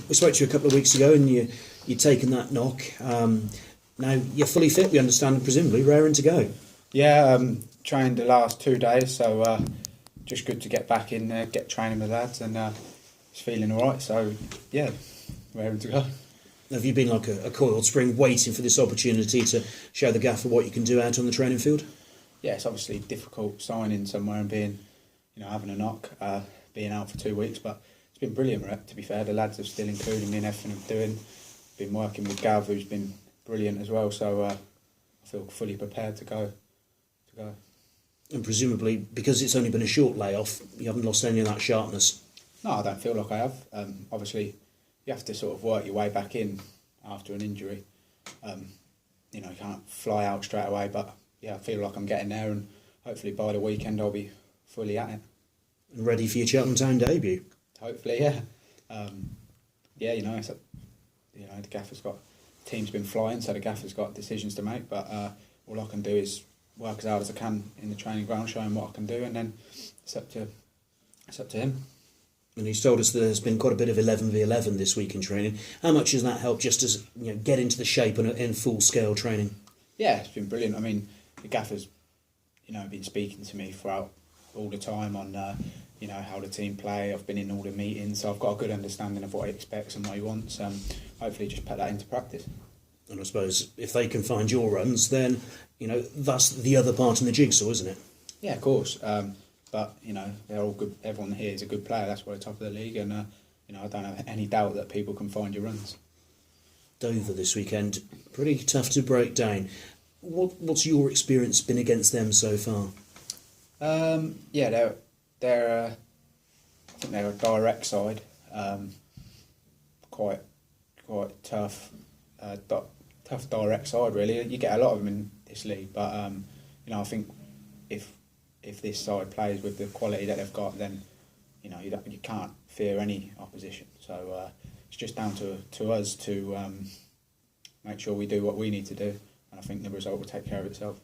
We spoke to you a couple of weeks ago and you'd taken that knock. Now you're fully fit, we understand, presumably raring to go. Yeah, trained the last 2 days, so just good to get back in there, get training with lads, and it's feeling all right. So yeah, raring to go. Have you been like a coiled spring waiting for this opportunity to show the gaffer what you can do out on the training field? Yeah, it's obviously difficult signing somewhere and being, having a knock, being out for 2 weeks, but it's been brilliant. To be fair, the lads have still included me in everything I'm doing. Been working with Gav, who's been brilliant as well. So I feel fully prepared to go. And presumably, because it's only been a short layoff, you haven't lost any of that sharpness. No, I don't feel like I have. Obviously, you have to sort of work your way back in after an injury. You can't fly out straight away, but yeah, I feel like I'm getting there, and hopefully by the weekend I'll be fully at it. And ready for your Cheltenham Town debut? Hopefully, yeah. The gaffer's got, the team's been flying, so the gaffer's got decisions to make, but all I can do is work as hard as I can in the training ground, show him what I can do, and then it's up to him. And he's told us that there's been quite a bit of 11v11 this week in training. How much has that helped just as get into the shape and in full scale training? Yeah, it's been brilliant. I mean, the gaffer's been speaking to me throughout all the time on how the team play. I've been in all the meetings, so I've got a good understanding of what he expects and what he wants. Hopefully, just put that into practice. And I suppose if they can find your runs, then that's the other part in the jigsaw, isn't it? Yeah, of course. But they're all good. Everyone here is a good player. That's why they're top of the league, and I don't have any doubt that people can find your runs. Dover this weekend, pretty tough to break down. What's your experience been against them so far? They're I think they're a direct side, quite tough, tough direct side really. You get a lot of them in this league, but I think if this side plays with the quality that they've got, then you can't fear any opposition. So it's just down to us to make sure we do what we need to do, and I think the result will take care of itself.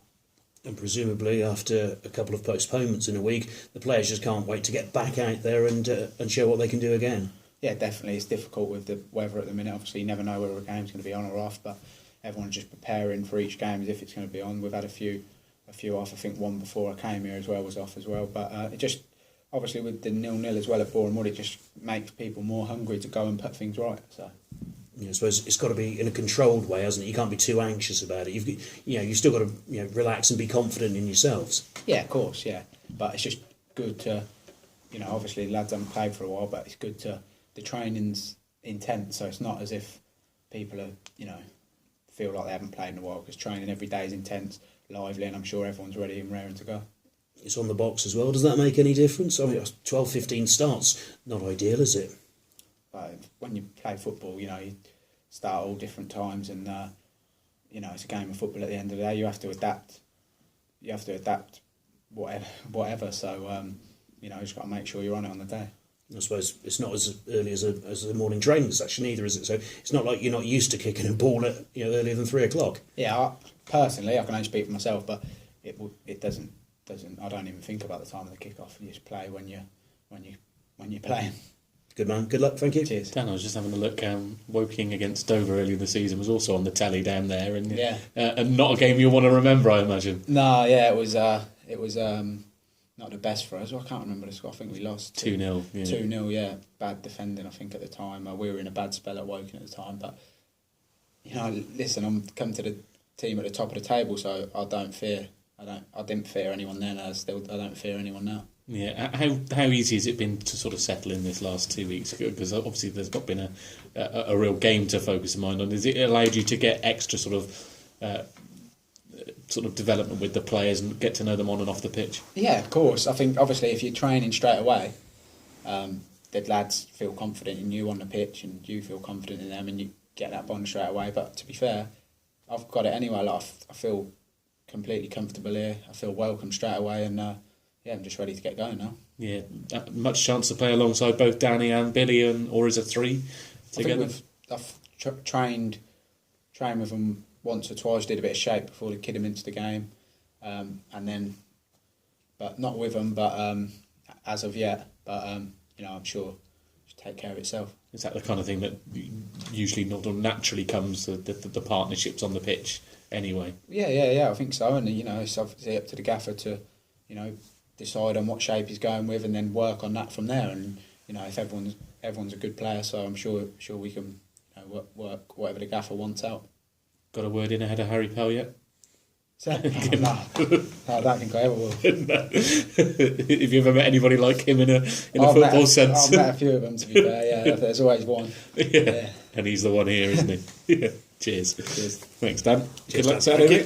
And presumably, after a couple of postponements in a week, the players just can't wait to get back out there and show what they can do again. Yeah, definitely. It's difficult with the weather at the minute. Obviously, you never know whether a game's going to be on or off, but everyone's just preparing for each game as if it's going to be on. We've had a few off. I think one before I came here as well was off as well. But it just, obviously with the 0-0 as well at Boreham Wood, it just makes people more hungry to go and put things right. So I suppose it's got to be in a controlled way, hasn't it? You can't be too anxious about it. You've still got to relax and be confident in yourselves. Yeah, of course, yeah. But it's just good to, obviously lads haven't played for a while, but it's good to, the training's intense, so it's not as if people are, feel like they haven't played in a while, because training every day is intense, lively, and I'm sure everyone's ready and raring to go. It's on the box as well. Does that make any difference? I mean, 12, 15 starts, not ideal, is it? But when you play football, you start at all different times, and it's a game of football at the end of the day. You have to adapt. Whatever. So you just got to make sure you're on it on the day. I suppose it's not as early as a morning training session either, is it? So it's not like you're not used to kicking a ball at earlier than 3 o'clock. Yeah, personally, I can only speak for myself, but it doesn't. I don't even think about the time of the kick-off. You just play when you're playing. Good man. Good luck. Thank you. Cheers. Dan, I was just having a look. Woking against Dover earlier this season was also on the tally down there, and and not a game you want to remember, I imagine. No, yeah, it was not the best for us. I can't remember the score. I think we lost 2-0. 2-0. Yeah, bad defending. I think at the time we were in a bad spell at Woking at the time. But listen, I'm come to the team at the top of the table, so I don't fear. I didn't fear anyone then. I don't fear anyone now. Yeah, how easy has it been to sort of settle in this last 2 weeks? Because obviously there's not been a real game to focus your mind on. Has it allowed you to get extra sort of development with the players and get to know them on and off the pitch? Yeah, of course. I think obviously if you're training straight away, the lads feel confident in you on the pitch, and you feel confident in them, and you get that bond straight away. But to be fair, I've got it anyway. Like, I feel completely comfortable here. I feel welcome straight away, and I'm just ready to get going now. Yeah, much chance to play alongside both Danny and Billy, or is it 3 together? I've trained with them once or twice. Did a bit of shape before they kid them into the game, and then, but not with them. But as of yet, but I'm sure just take care of itself. Is that the kind of thing that usually not naturally comes, the partnerships on the pitch anyway? Yeah, I think so. And, it's obviously up to the gaffer to, decide on what shape he's going with and then work on that from there. And, if everyone's a good player, so I'm sure we can work whatever the gaffer wants out. Got a word in ahead of Harry Pell yet? No, I don't think I ever will. No. Have you ever met anybody like him in a football sense? I've met a few of them, to be fair, yeah. There's always one. Yeah. And he's the one here, isn't he? Yeah. Cheers. Cheers. Thanks, Dan. Cheers, Good luck Dan. Thank Saturday. you.